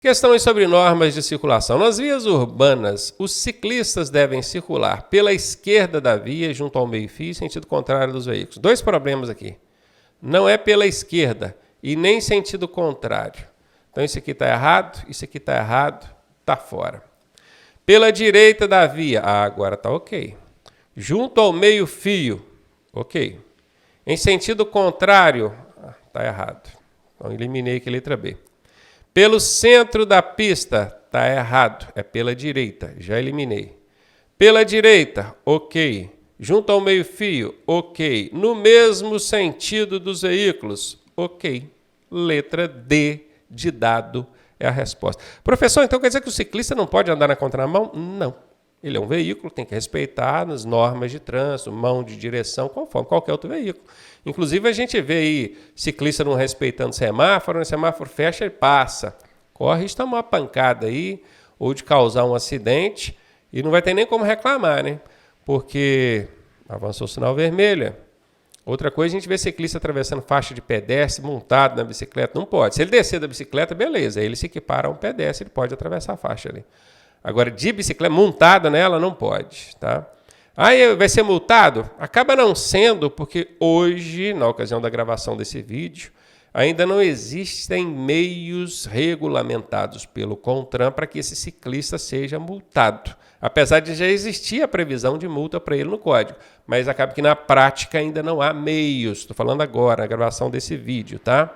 Questões sobre normas de circulação. Nas vias urbanas, os ciclistas devem circular pela esquerda da via, junto ao meio-fio, sentido contrário dos veículos. Dois problemas aqui. Não é pela esquerda e nem sentido contrário. Então, isso aqui está errado, isso aqui está errado, está fora. Pela direita da via, agora está ok. Junto ao meio-fio, ok. Em sentido contrário, está errado. Então, eliminei aqui a letra B. Pelo centro da pista, está errado. É pela direita, já eliminei. Pela direita, ok. Junto ao meio-fio, ok. No mesmo sentido dos veículos, ok. Letra D de dado é a resposta. Professor, então quer dizer que o ciclista não pode andar na contramão? Não. Ele é um veículo, tem que respeitar as normas de trânsito, mão de direção, conforme qualquer outro veículo. Inclusive, a gente vê aí ciclista não respeitando semáforo, o semáforo fecha e passa. Corre de tomar uma pancada aí, ou de causar um acidente, e não vai ter nem como reclamar, né? Porque avançou o sinal vermelho. Outra coisa, a gente vê ciclista atravessando faixa de pedestre, montado na bicicleta, não pode. Se ele descer da bicicleta, beleza, aí ele se equipara a um pedestre, ele pode atravessar a faixa ali. Agora, de bicicleta, montada nela, não pode, tá? Aí vai ser multado? Acaba não sendo, porque hoje, na ocasião da gravação desse vídeo, ainda não existem meios regulamentados pelo CONTRAN para que esse ciclista seja multado. Apesar de já existir a previsão de multa para ele no código. Mas acaba que na prática ainda não há meios. Estou falando agora, na gravação desse vídeo, tá?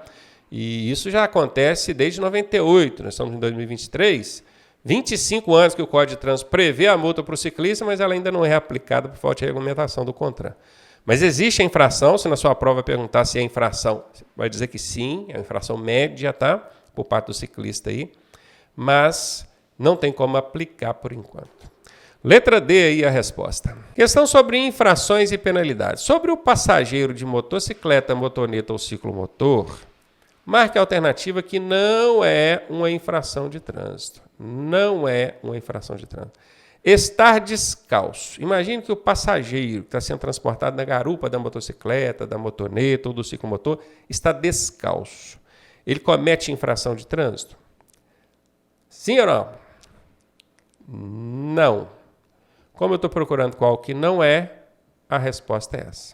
E isso já acontece desde 98, nós estamos em 2023. 25 anos que o Código de Trânsito prevê a multa para o ciclista, mas ela ainda não é aplicada por falta de regulamentação do CONTRAN. Mas existe a infração, se na sua prova perguntar se é infração, você vai dizer que sim, é uma infração média, tá? Por parte do ciclista aí, mas não tem como aplicar por enquanto. Letra D aí a resposta. Questão sobre infrações e penalidades. Sobre o passageiro de motocicleta, motoneta ou ciclomotor, marque a alternativa que não é uma infração de trânsito. Não é uma infração de trânsito. Estar descalço. Imagine que o passageiro que está sendo transportado na garupa da motocicleta, da motoneta ou do ciclomotor está descalço. Ele comete infração de trânsito? Sim ou não? Não. Como eu estou procurando qual que não é, a resposta é essa.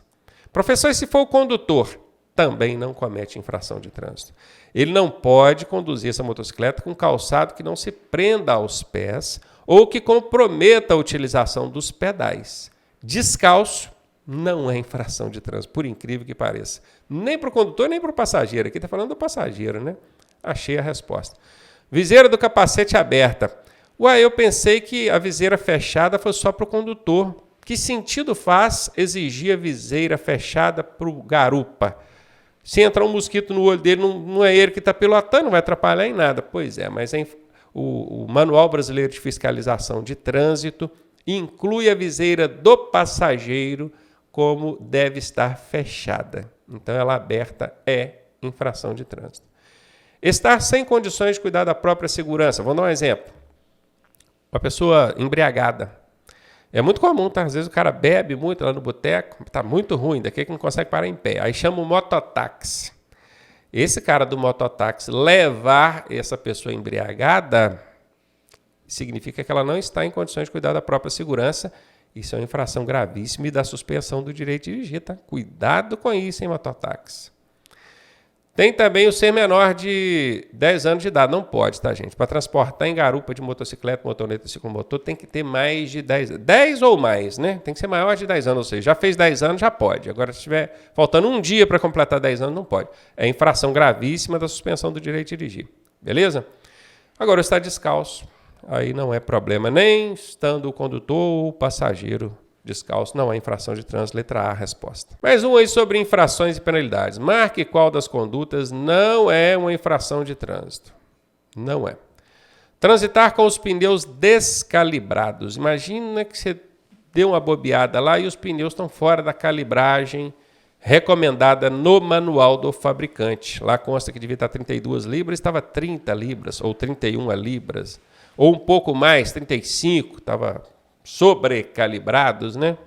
Professor, e se for o condutor? Também não comete infração de trânsito. Ele não pode conduzir essa motocicleta com calçado que não se prenda aos pés ou que comprometa a utilização dos pedais. Descalço não é infração de trânsito, por incrível que pareça. Nem para o condutor, nem para o passageiro. Aqui está falando do passageiro, né? Achei a resposta. Viseira do capacete aberta. Ué, eu pensei que a viseira fechada fosse só para o condutor. Que sentido faz exigir a viseira fechada para o garupa? Se entrar um mosquito no olho dele, não é ele que está pilotando, não vai atrapalhar em nada. Pois é, mas o Manual Brasileiro de Fiscalização de Trânsito inclui a viseira do passageiro como deve estar fechada. Então, ela aberta é infração de trânsito. Estar sem condições de cuidar da própria segurança. Vamos dar um exemplo. Uma pessoa embriagada. É muito comum, tá? Às vezes o cara bebe muito lá no boteco, tá muito ruim, daqui que não consegue parar em pé. Aí chama o mototáxi. Esse cara do mototáxi levar essa pessoa embriagada significa que ela não está em condições de cuidar da própria segurança. Isso é uma infração gravíssima e da suspensão do direito de dirigir, tá? Cuidado com isso, hein, mototáxi. Tem também o ser menor de 10 anos de idade. Não pode, tá, gente? Para transportar em garupa de motocicleta, motoneta e ciclomotor, tem que ter mais de 10 anos. 10 ou mais, né? Tem que ser maior de 10 anos. Ou seja, já fez 10 anos, já pode. Agora, se estiver faltando um dia para completar 10 anos, não pode. É infração gravíssima da suspensão do direito de dirigir. Beleza? Agora, está descalço. Aí não é problema, nem estando o condutor ou o passageiro descalço, não é infração de trânsito, letra A, a resposta. Mais um aí sobre infrações e penalidades. Marque qual das condutas não é uma infração de trânsito. Não é. Transitar com os pneus descalibrados. Imagina que você deu uma bobeada lá e os pneus estão fora da calibragem recomendada no manual do fabricante. Lá consta que devia estar 32 libras, estava 30 libras, ou 31 libras, ou um pouco mais, 35, estava sobrecalibrados, né?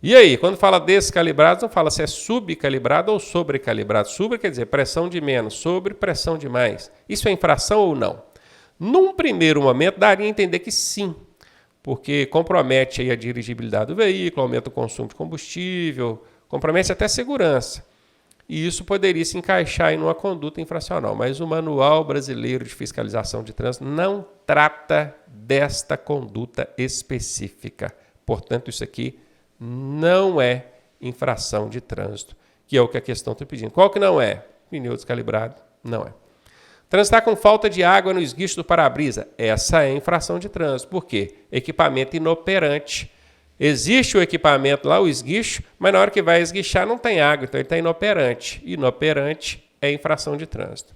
E aí, quando fala descalibrados, não fala se é subcalibrado ou sobrecalibrado. Sobre quer dizer pressão de menos, sobre pressão de mais. Isso é infração ou não? Num primeiro momento, daria a entender que sim, porque compromete aí a dirigibilidade do veículo, aumenta o consumo de combustível, compromete até a segurança. E isso poderia se encaixar em uma conduta infracional. Mas o Manual Brasileiro de Fiscalização de Trânsito não trata desta conduta específica. Portanto, isso aqui não é infração de trânsito, que é o que a questão está pedindo. Qual que não é? Pneu descalibrado, não é. Transitar com falta de água no esguicho do para-brisa. Essa é infração de trânsito. Por quê? Equipamento inoperante. Existe o equipamento lá, o esguicho, mas na hora que vai esguichar não tem água, então ele está inoperante. Inoperante é infração de trânsito.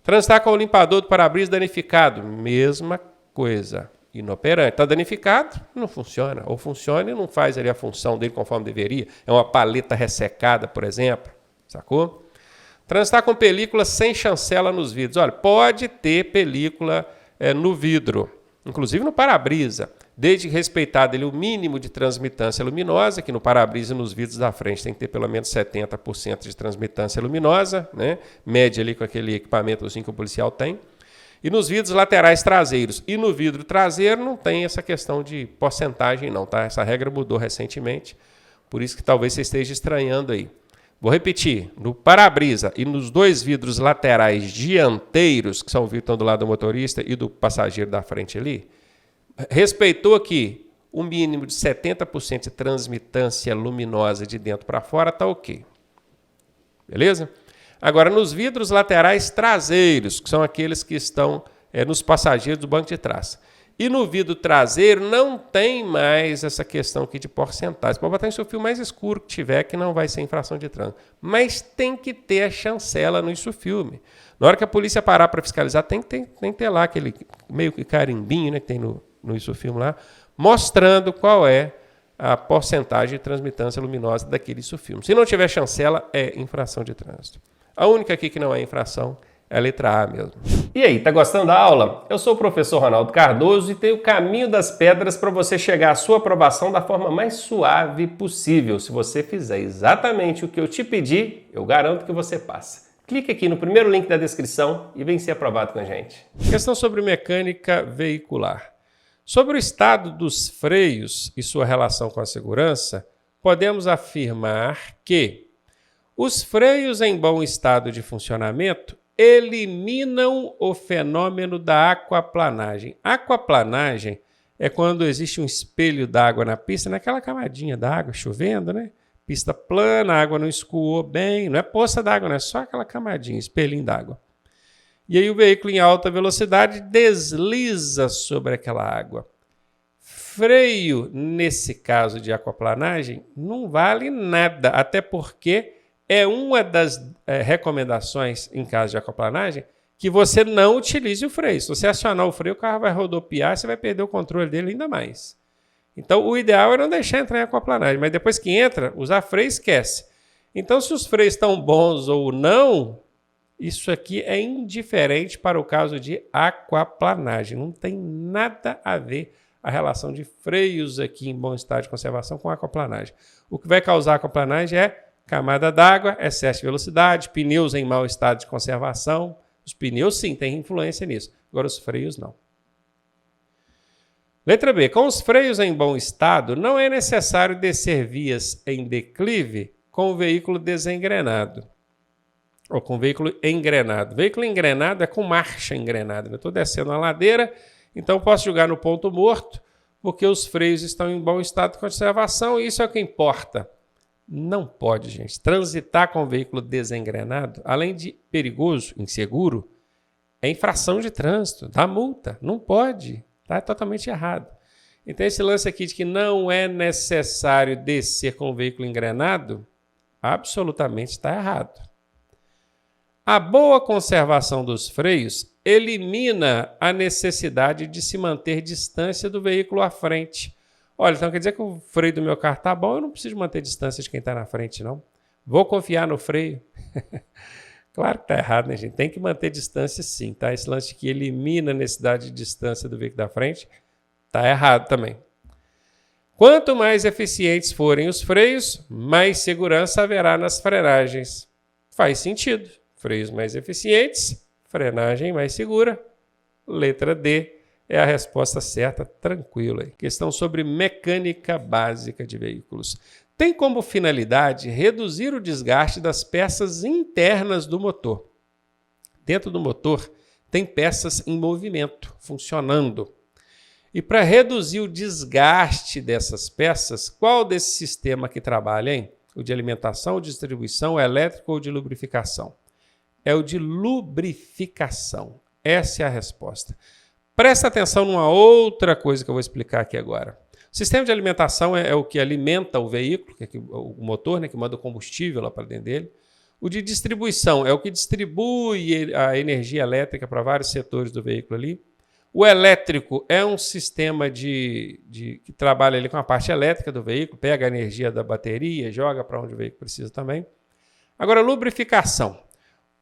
Transitar com o limpador do para-brisa danificado. Mesma coisa. Inoperante. Está danificado? Não funciona. Ou funciona e não faz ali a função dele conforme deveria. É uma paleta ressecada, por exemplo. Sacou? Transitar com película sem chancela nos vidros. Olha, pode ter película no vidro, inclusive no para-brisa, desde que respeitado ele, o mínimo de transmitância luminosa, que no para-brisa e nos vidros da frente tem que ter pelo menos 70% de transmitância luminosa, né? Mede ali com aquele equipamentozinho que o policial tem. E nos vidros laterais traseiros. E no vidro traseiro não tem essa questão de porcentagem não, tá? Essa regra mudou recentemente, por isso que talvez você esteja estranhando aí. Vou repetir, no para-brisa e nos dois vidros laterais dianteiros, que são o vidro que estão do lado do motorista e do passageiro da frente ali, respeitou aqui o mínimo de 70% de transmitância luminosa de dentro para fora, está ok. Beleza? Agora, nos vidros laterais traseiros, que são aqueles que estão nos passageiros do banco de trás. E no vidro traseiro não tem mais essa questão aqui de porcentagem. Pode botar em seu fio mais escuro que tiver, que não vai ser infração de trânsito. Mas tem que ter a chancela no isso-filme. Na hora que a polícia parar para fiscalizar, tem que ter lá aquele meio que carimbinho, né, que tem no isso-filme lá, mostrando qual é a porcentagem de transmitância luminosa daquele isso-filme. Se não tiver chancela, é infração de trânsito. A única aqui que não é infração é a letra A mesmo. E aí, tá gostando da aula? Eu sou o professor Ronaldo Cardoso e tenho o caminho das pedras para você chegar à sua aprovação da forma mais suave possível. Se você fizer exatamente o que eu te pedi, eu garanto que você passa. Clique aqui no primeiro link da descrição e vem ser aprovado com a gente. Questão sobre mecânica veicular. Sobre o estado dos freios e sua relação com a segurança, podemos afirmar que os freios em bom estado de funcionamento eliminam o fenômeno da aquaplanagem. Aquaplanagem é quando existe um espelho d'água na pista, naquela camadinha d'água, chovendo, né? Pista plana, a água não escoou bem, não é poça d'água, não é só aquela camadinha, espelhinho d'água. E aí o veículo em alta velocidade desliza sobre aquela água. Freio, nesse caso de aquaplanagem, não vale nada, até porque é uma das recomendações em caso de aquaplanagem que você não utilize o freio. Se você acionar o freio, o carro vai rodopiar e você vai perder o controle dele ainda mais. Então, o ideal é não deixar entrar em aquaplanagem, mas depois que entra, usar freio, esquece. Então, se os freios estão bons ou não, isso aqui é indiferente para o caso de aquaplanagem. Não tem nada a ver a relação de freios aqui em bom estado de conservação com aquaplanagem. O que vai causar aquaplanagem é camada d'água, excesso de velocidade, pneus em mau estado de conservação. Os pneus, sim, têm influência nisso. Agora, os freios, não. Letra B. Com os freios em bom estado, não é necessário descer vias em declive com o veículo desengrenado. Ou com o veículo engrenado. Veículo engrenado é com marcha engrenada. Eu estou descendo a ladeira, então posso jogar no ponto morto, porque os freios estão em bom estado de conservação e isso é o que importa. Não pode, gente. Transitar com o veículo desengrenado, além de perigoso, inseguro, é infração de trânsito, dá multa. Não pode. Está totalmente errado. Então, esse lance aqui de que não é necessário descer com o veículo engrenado, absolutamente está errado. A boa conservação dos freios elimina a necessidade de se manter distância do veículo à frente. Olha, então quer dizer que o freio do meu carro está bom, eu não preciso manter distância de quem está na frente, não. Vou confiar no freio. Claro que está errado, né, gente? Tem que manter distância, sim, tá? Esse lance que elimina a necessidade de distância do veículo da frente está errado também. Quanto mais eficientes forem os freios, mais segurança haverá nas frenagens. Faz sentido. Freios mais eficientes, frenagem mais segura. Letra D é a resposta certa, tranquilo aí. Questão sobre mecânica básica de veículos. Tem como finalidade reduzir o desgaste das peças internas do motor. Dentro do motor tem peças em movimento, funcionando. E para reduzir o desgaste dessas peças, qual desse sistema que trabalha, hein? O de alimentação, distribuição, o elétrico ou de lubrificação? É o de lubrificação. Essa é a resposta. Presta atenção numa outra coisa que eu vou explicar aqui agora. O sistema de alimentação é o que alimenta o veículo, que é o motor, né, que manda o combustível lá para dentro dele. O de distribuição é o que distribui a energia elétrica para vários setores do veículo ali. O elétrico é um sistema que trabalha ali com a parte elétrica do veículo, pega a energia da bateria, joga para onde o veículo precisa também. Agora, lubrificação.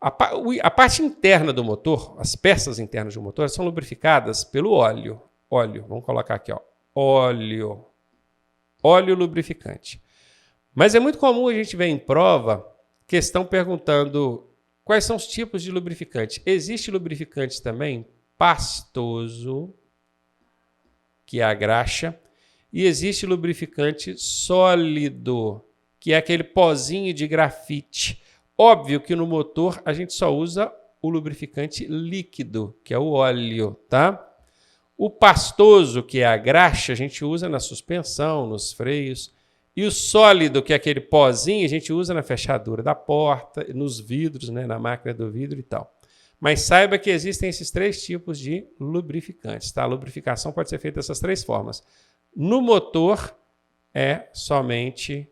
A parte interna do motor, as peças internas do motor, são lubrificadas pelo óleo. Óleo, vamos colocar aqui, ó. Óleo lubrificante. Mas é muito comum a gente ver em prova questão perguntando quais são os tipos de lubrificante. Existe lubrificante também pastoso, que é a graxa, e existe lubrificante sólido, que é aquele pozinho de grafite. Óbvio que no motor a gente só usa o lubrificante líquido, que é o óleo, tá? O pastoso, que é a graxa, a gente usa na suspensão, nos freios. E o sólido, que é aquele pozinho, a gente usa na fechadura da porta, nos vidros, né, na máquina do vidro e tal. Mas saiba que existem esses três tipos de lubrificantes, tá? A lubrificação pode ser feita dessas três formas. No motor é somente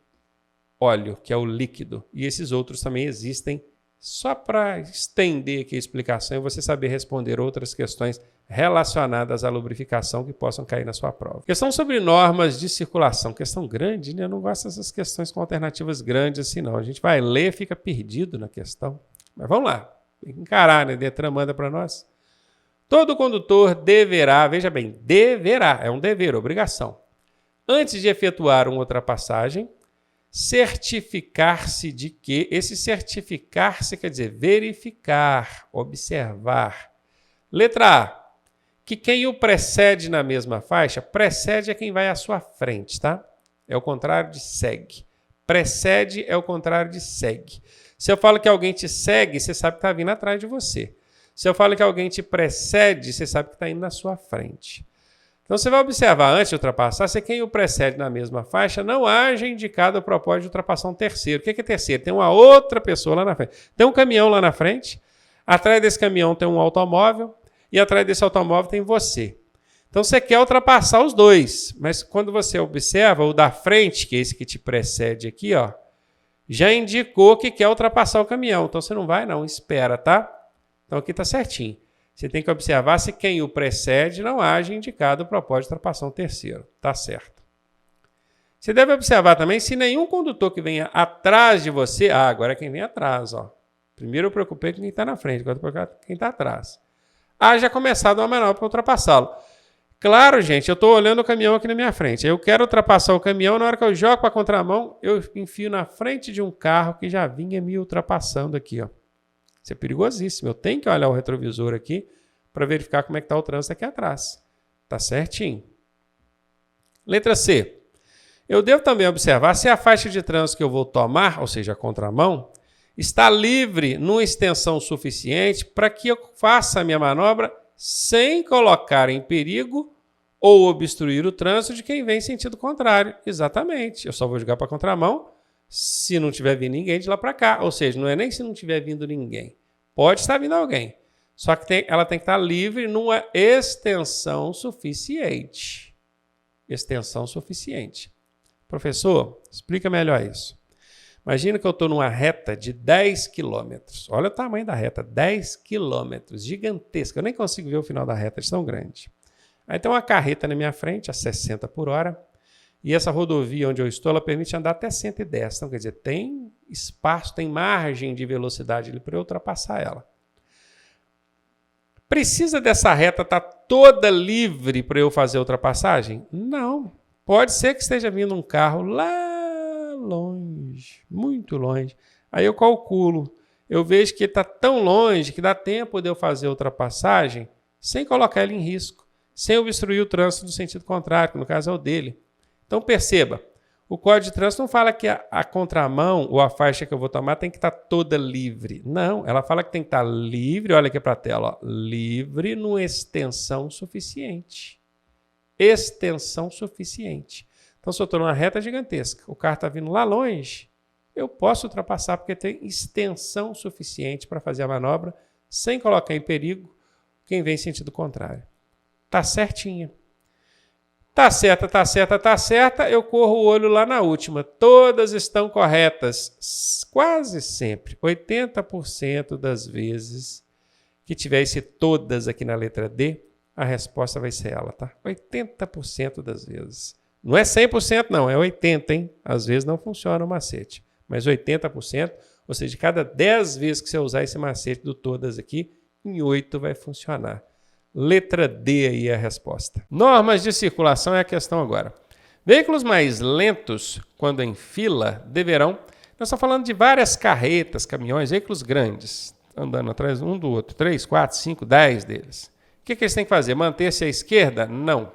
óleo, que é o líquido. E esses outros também existem, só para estender aqui a explicação e você saber responder outras questões relacionadas à lubrificação que possam cair na sua prova. Questão sobre normas de circulação. Questão grande, né? Eu não gosto dessas questões com alternativas grandes assim, não. A gente vai ler e fica perdido na questão. Mas vamos lá. Tem que encarar, né? Detran manda para nós. Todo condutor deverá, veja bem, deverá, é um dever, obrigação. Antes de efetuar uma ultrapassagem, certificar-se de que, esse certificar-se quer dizer verificar, observar. Letra A, que quem o precede na mesma faixa, precede é quem vai à sua frente, tá? É o contrário de segue. Precede é o contrário de segue. Se eu falo que alguém te segue, você sabe que está vindo atrás de você. Se eu falo que alguém te precede, você sabe que está indo na sua frente. Então, você vai observar, antes de ultrapassar, se quem o precede na mesma faixa não haja indicado o propósito de ultrapassar um terceiro. O que é terceiro? Tem uma outra pessoa lá na frente. Tem um caminhão lá na frente, atrás desse caminhão tem um automóvel e atrás desse automóvel tem você. Então, você quer ultrapassar os dois, mas quando você observa o da frente, que é esse que te precede aqui, ó, já indicou que quer ultrapassar o caminhão. Então, você não vai, não, espera, tá? Então, aqui está certinho. Você tem que observar se quem o precede não haja indicado o propósito de ultrapassar um terceiro. Tá certo. Você deve observar também se nenhum condutor que venha atrás de você... Ah, agora é quem vem atrás, ó. Primeiro eu preocupei com quem está na frente, agora eu preocupei com quem está atrás. Haja começado uma manobra para ultrapassá-lo. Claro, gente, eu estou olhando o caminhão aqui na minha frente. Eu quero ultrapassar o caminhão, na hora que eu jogo para a contramão, eu enfio na frente de um carro que já vinha me ultrapassando aqui, ó. Isso é perigosíssimo. Eu tenho que olhar o retrovisor aqui para verificar como é que está o trânsito aqui atrás. Tá certinho. Letra C. Eu devo também observar se a faixa de trânsito que eu vou tomar, ou seja, a contramão, está livre numa extensão suficiente para que eu faça a minha manobra sem colocar em perigo ou obstruir o trânsito de quem vem em sentido contrário. Exatamente. Eu só vou jogar para a contramão se não tiver vindo ninguém de lá para cá. Ou seja, não é nem se não tiver vindo ninguém. Pode estar vindo alguém. Só que ela tem que estar livre numa extensão suficiente. Extensão suficiente. Professor, explica melhor isso. Imagina que eu estou numa reta de 10 quilômetros. Olha o tamanho da reta, 10 quilômetros, gigantesca. Eu nem consigo ver o final da reta, de tão grande. Aí tem uma carreta na minha frente, a 60 por hora. E essa rodovia onde eu estou, ela permite andar até 110. Então, quer dizer, tem espaço, tem margem de velocidade ali para eu ultrapassar ela. Precisa dessa reta estar toda livre para eu fazer a ultrapassagem? Não. Pode ser que esteja vindo um carro lá longe, muito longe. Aí eu calculo. Eu vejo que ele está tão longe que dá tempo de eu fazer a ultrapassagem sem colocar ele em risco, sem obstruir o trânsito no sentido contrário, que no caso é o dele. Então perceba, o Código de Trânsito não fala que a contramão ou a faixa que eu vou tomar tem que estar toda livre. Não, ela fala que tem que estar livre, olha aqui para a tela, ó, livre numa extensão suficiente. Extensão suficiente. Então, se eu estou numa reta gigantesca, o carro está vindo lá longe, eu posso ultrapassar porque tem extensão suficiente para fazer a manobra sem colocar em perigo quem vem em sentido contrário. Tá certinha. Tá certa, eu corro o olho lá na última. Todas estão corretas. Quase sempre. 80% das vezes que tiver esse todas aqui na letra D, a resposta vai ser ela, tá? 80% das vezes. Não é 100% não, é 80%, hein? Às vezes não funciona o macete. Mas 80%, ou seja, de cada 10 vezes que você usar esse macete do todas aqui, em 8 vai funcionar. Letra D aí é a resposta. Normas de circulação é a questão agora. Veículos mais lentos, quando em fila, deverão... Nós estamos falando de várias carretas, caminhões, veículos grandes, andando atrás um do outro, 3, 4, 5, 10 deles. O que eles têm que fazer? Manter-se à esquerda? Não.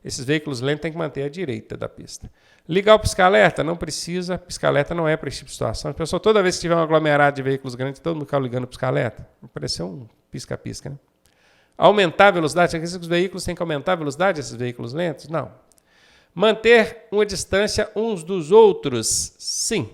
Esses veículos lentos têm que manter à direita da pista. Ligar o pisca-alerta? Não precisa. Pisca-alerta não é para esse tipo de situação. A pessoa, toda vez que tiver um aglomerado de veículos grandes, todo mundo fica ligando o pisca-alerta. Vai parecer um pisca-pisca, né? Aumentar a velocidade? Os veículos têm que aumentar a velocidade, esses veículos lentos? Não. Manter uma distância uns dos outros? Sim.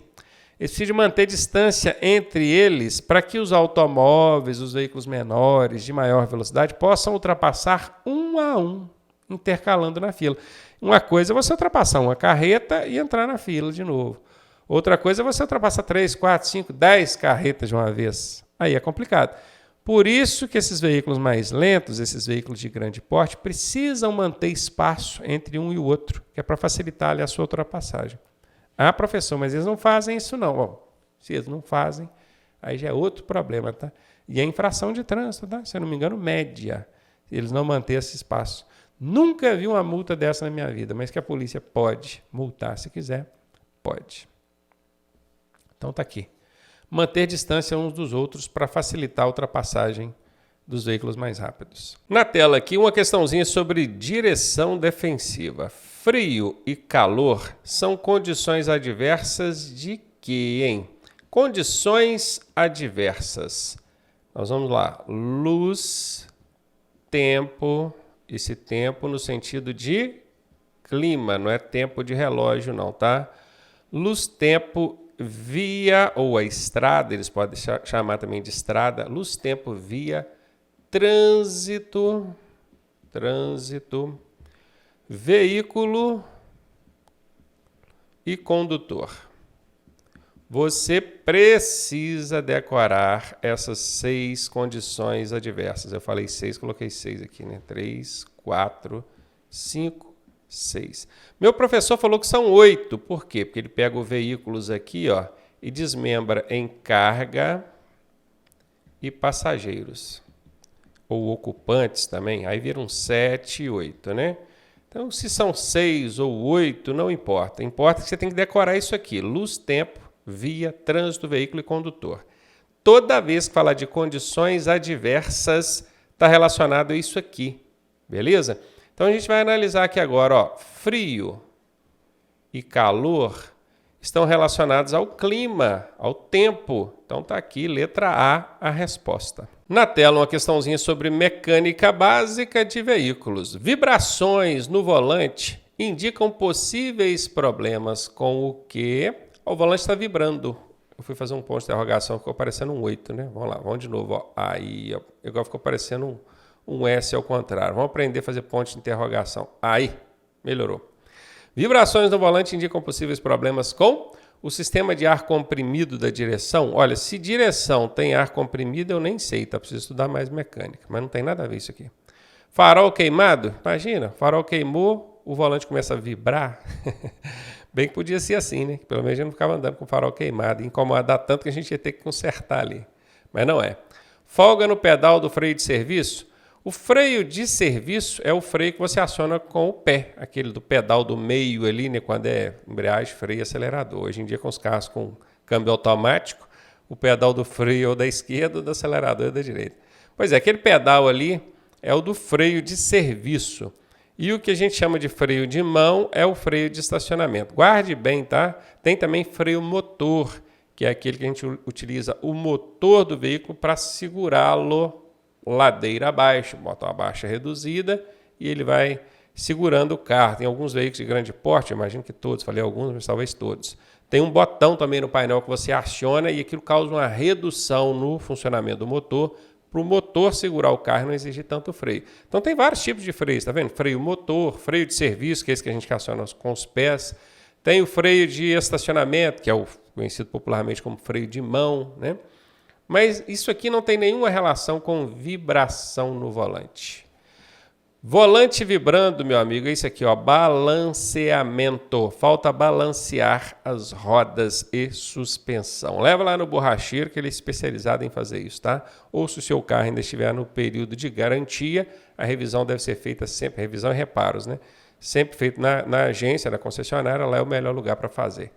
Eles precisam manter distância entre eles para que os automóveis, os veículos menores, de maior velocidade, possam ultrapassar um a um, intercalando na fila. Uma coisa é você ultrapassar uma carreta e entrar na fila de novo. Outra coisa é você ultrapassar 3, 4, 5, 10 carretas de uma vez. Aí é complicado. Por isso que esses veículos mais lentos, esses veículos de grande porte, precisam manter espaço entre um e o outro, que é para facilitar ali a sua ultrapassagem. Ah, professor, mas eles não fazem isso não. Bom, se eles não fazem, aí já é outro problema, tá? E é infração de trânsito, tá? Se eu não me engano, média. Eles não mantêm esse espaço. Nunca vi uma multa dessa na minha vida, mas que a polícia pode multar se quiser, pode. Então tá aqui. Manter distância uns dos outros para facilitar a ultrapassagem dos veículos mais rápidos. Na tela aqui, uma questãozinha sobre direção defensiva. Frio e calor são condições adversas de quê, hein? Condições adversas. Nós vamos lá. Luz, tempo, esse tempo no sentido de clima, não é tempo de relógio não, tá? Luz, tempo, via, ou a estrada, eles podem chamar também de estrada, luz, tempo, via, trânsito, veículo e condutor. Você precisa decorar essas 6 condições adversas. Eu falei 6, coloquei 6 aqui, né? 3, 4, 5, 6. Meu professor falou que são 8. Por quê? Porque ele pega os veículos aqui, ó, e desmembra em carga e passageiros. Ou ocupantes também. Aí viram 7 e 8, né? Então, se são 6 ou 8, não importa. Importa que você tem que decorar isso aqui. Luz, tempo, via, trânsito, veículo e condutor. Toda vez que falar de condições adversas, está relacionado a isso aqui. Beleza? Então, a gente vai analisar aqui agora, ó, frio e calor estão relacionados ao clima, ao tempo. Então, está aqui, letra A, a resposta. Na tela, uma questãozinha sobre mecânica básica de veículos. Vibrações no volante indicam possíveis problemas com o quê? O volante está vibrando. Eu fui fazer um ponto de interrogação, ficou parecendo um 8, né? Vamos lá, vamos de novo. Ó. Aí, ó, igual ficou parecendo um S ao contrário. Vamos aprender a fazer ponte de interrogação. Aí, melhorou. Vibrações no volante indicam possíveis problemas com o sistema de ar comprimido da direção. Olha, se direção tem ar comprimido, eu nem sei, tá? Preciso estudar mais mecânica, mas não tem nada a ver isso aqui. Farol queimado? Imagina, farol queimou, o volante começa a vibrar. Bem que podia ser assim, né? Pelo menos a gente não ficava andando com o farol queimado, incomodar tanto que a gente ia ter que consertar ali. Mas não é. Folga no pedal do freio de serviço. O freio de serviço é o freio que você aciona com o pé, aquele do pedal do meio ali, né? Quando é embreagem, freio e acelerador. Hoje em dia, com os carros com câmbio automático, o pedal do freio é o da esquerda, o do acelerador é da direita. Pois é, aquele pedal ali é o do freio de serviço. E o que a gente chama de freio de mão é o freio de estacionamento. Guarde bem, tá? Tem também freio motor, que é aquele que a gente utiliza o motor do veículo para segurá-lo ladeira abaixo, bota uma baixa reduzida e ele vai segurando o carro. Tem alguns veículos de grande porte, imagino que todos, falei alguns, mas talvez todos. Tem um botão também no painel que você aciona e aquilo causa uma redução no funcionamento do motor, para o motor segurar o carro e não exigir tanto freio. Então tem vários tipos de freios, tá vendo? Freio motor, freio de serviço, que é esse que a gente aciona com os pés. Tem o freio de estacionamento, que é o conhecido popularmente como freio de mão, né? Mas isso aqui não tem nenhuma relação com vibração no volante. Volante vibrando, meu amigo, é isso aqui, ó, balanceamento. Falta balancear as rodas e suspensão. Leva lá no borracheiro, que ele é especializado em fazer isso, tá? Ou se o seu carro ainda estiver no período de garantia, a revisão deve ser feita sempre, revisão e reparos, né? Sempre feito na agência, na concessionária, lá é o melhor lugar para fazer.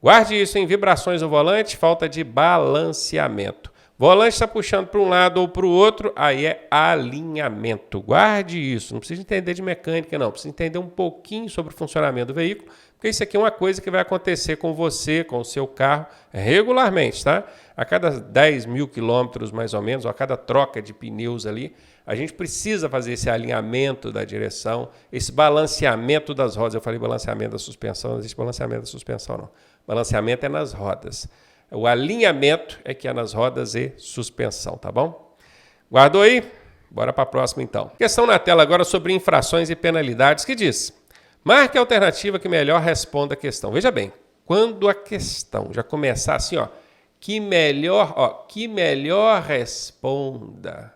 Guarde isso, em vibrações no volante, falta de balanceamento. Volante está puxando para um lado ou para o outro, aí é alinhamento. Guarde isso, não precisa entender de mecânica, não. Precisa entender um pouquinho sobre o funcionamento do veículo, porque isso aqui é uma coisa que vai acontecer com você, com o seu carro, regularmente, tá? A cada 10 mil quilômetros, mais ou menos, ou a cada troca de pneus ali, a gente precisa fazer esse alinhamento da direção, esse balanceamento das rodas. Eu falei balanceamento da suspensão, não existe balanceamento da suspensão, não. Balanceamento é nas rodas. O alinhamento é que é nas rodas e suspensão, tá bom? Guardou aí? Bora para a próxima, então. Questão na tela agora sobre infrações e penalidades, que diz: marque a alternativa que melhor responda a questão. Veja bem, quando a questão já começar assim, ó, que melhor responda.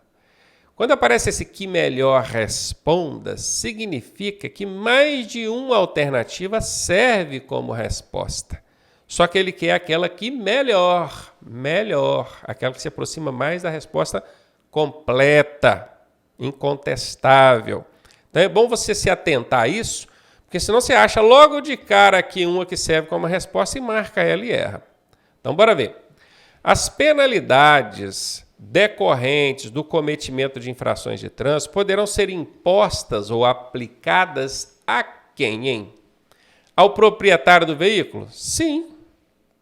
Quando aparece esse que melhor responda, significa que mais de uma alternativa serve como resposta. Só que ele quer aquela que melhor, aquela que se aproxima mais da resposta completa, incontestável. Então é bom você se atentar a isso, porque senão você acha logo de cara aqui uma que serve como resposta e marca ela e erra. Então bora ver. As penalidades decorrentes do cometimento de infrações de trânsito poderão ser impostas ou aplicadas a quem, hein? Ao proprietário do veículo? Sim.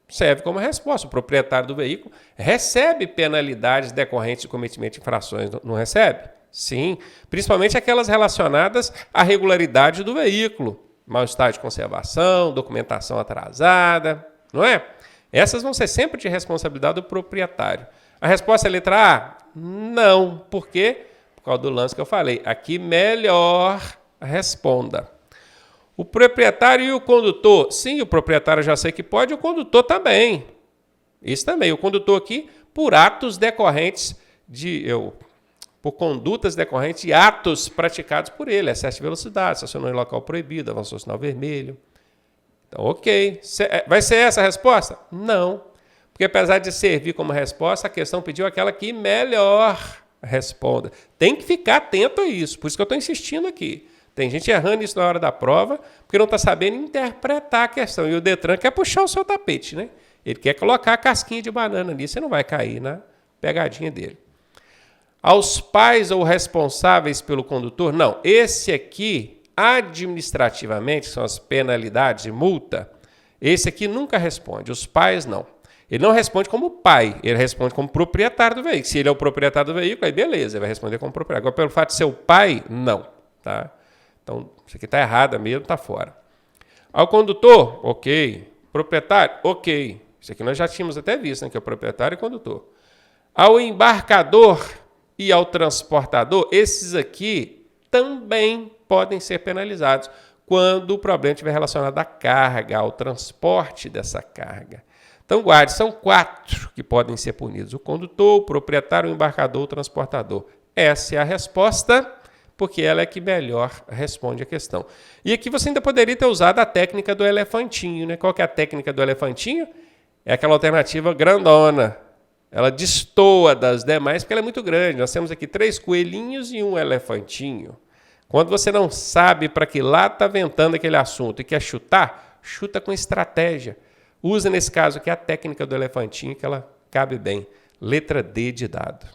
Serve como resposta. O proprietário do veículo recebe penalidades decorrentes de cometimento de infrações, não recebe? Sim, principalmente aquelas relacionadas à regularidade do veículo, mau estado de conservação, documentação atrasada, não é? Essas vão ser sempre de responsabilidade do proprietário. A resposta é letra A? Não. Por quê? Por causa do lance que eu falei. Aqui melhor responda. O proprietário e o condutor? Sim, o proprietário já sei que pode, o condutor também. Isso também. O condutor aqui, por atos decorrentes por condutas decorrentes de atos praticados por ele. Excesso de velocidade, estacionou em local proibido, avançou sinal vermelho. Então, ok. Vai ser essa a resposta? Não. Porque apesar de servir como resposta, a questão pediu aquela que melhor responda. Tem que ficar atento a isso. Por isso que eu estou insistindo aqui. Tem gente errando isso na hora da prova, porque não está sabendo interpretar a questão. E o Detran quer puxar o seu tapete, né? Ele quer colocar a casquinha de banana ali, você não vai cair na pegadinha dele. Aos pais ou responsáveis pelo condutor? Não. Esse aqui, administrativamente, são as penalidades e multa, esse aqui nunca responde. Os pais, não. Ele não responde como pai, ele responde como proprietário do veículo. Se ele é o proprietário do veículo, aí beleza, ele vai responder como proprietário. Agora, pelo fato de ser o pai, não. Tá? Então, isso aqui está errado mesmo, está fora. Ao condutor, ok. Proprietário, ok. Isso aqui nós já tínhamos até visto, né, que é o proprietário e condutor. Ao embarcador e ao transportador, esses aqui também podem ser penalizados quando o problema estiver relacionado à carga, ao transporte dessa carga. Então, guarde, são 4 que podem ser punidos. O condutor, o proprietário, o embarcador, o transportador. Essa é a resposta, porque ela é que melhor responde a questão. E aqui você ainda poderia ter usado a técnica do elefantinho, né? Qual que é a técnica do elefantinho? É aquela alternativa grandona. Ela destoa das demais porque ela é muito grande. Nós temos aqui 3 coelhinhos e um elefantinho. Quando você não sabe para que lado está ventando aquele assunto e quer chutar, chuta com estratégia. Usa, nesse caso aqui, a técnica do elefantinho, que ela cabe bem. Letra D de dado.